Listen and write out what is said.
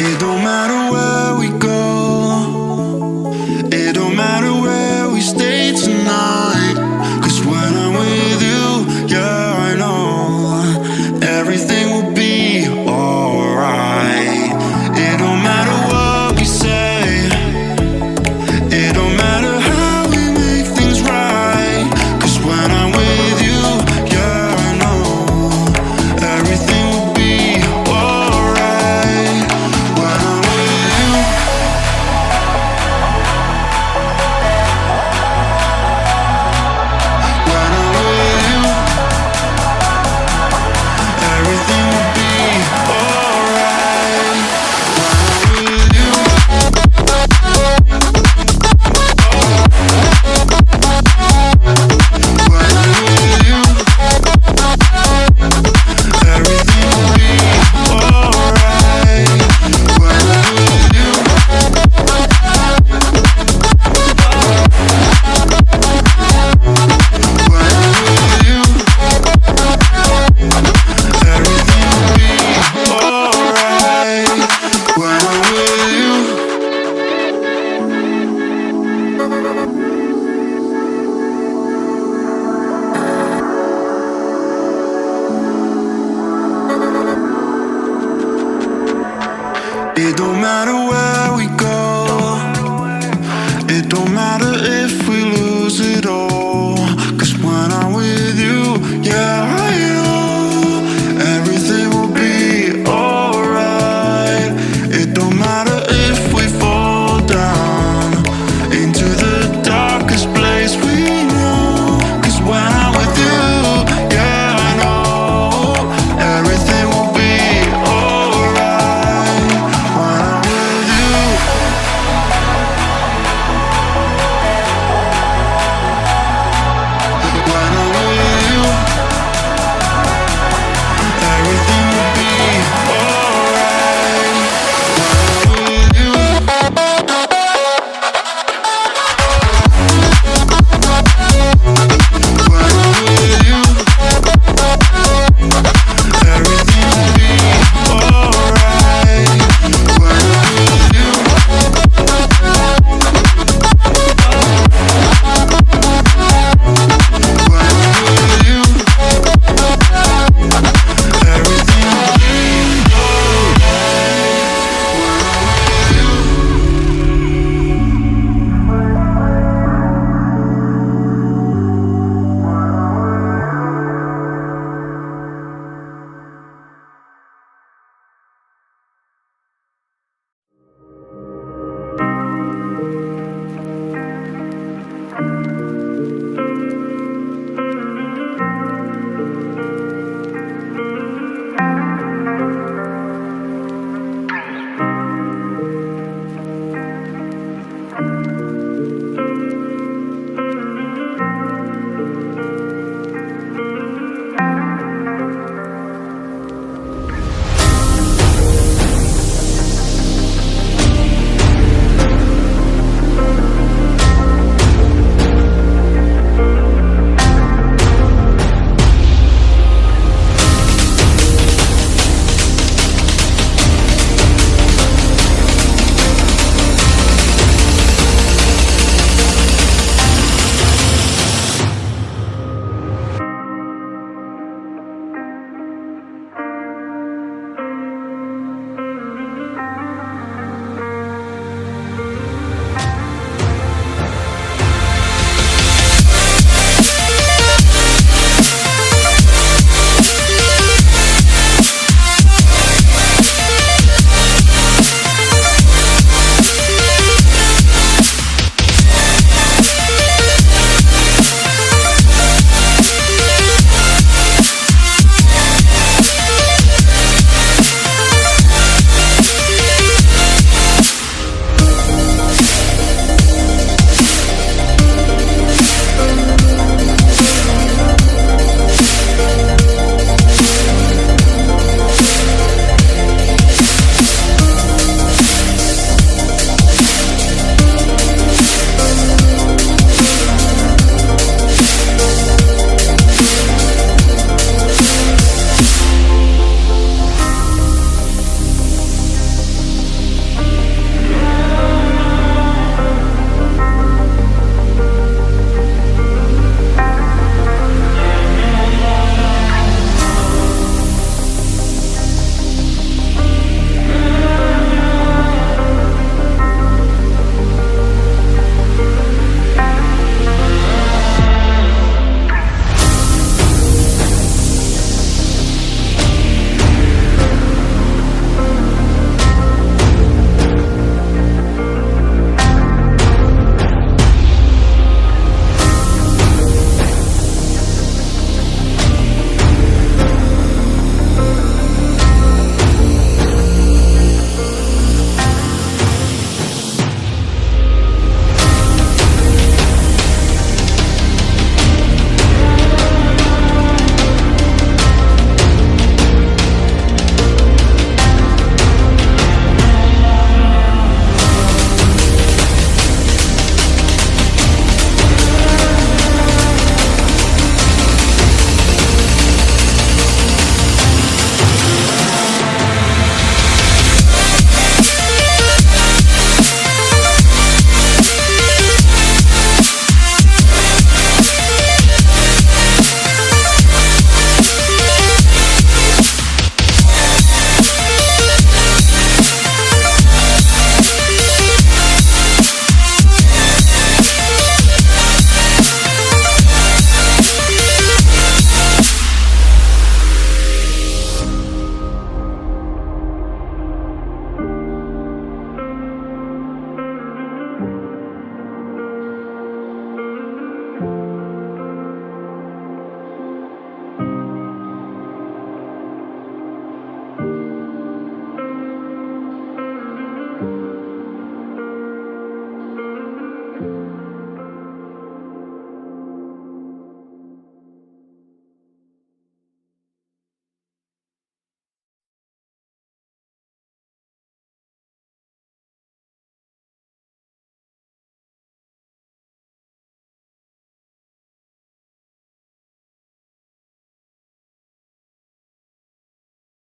It don't matter where we go, it don't matter where we stay tonight. Cause when I'm with you, yeah, I know everything will be alright. It don't matter what we say, it don't matter how we make things right. Cause when I'm with you, yeah, I know everything will be alright. When I'm with you, when I'm with you, everything will be alright. When I'm with you, when I'm with you, everything will be alright. When I'm with you, when I'm with you, everything will be alright. When I'm with you. It don't matter where we go, it don't matter if we lose it all. Cause when I'm with you, yeah,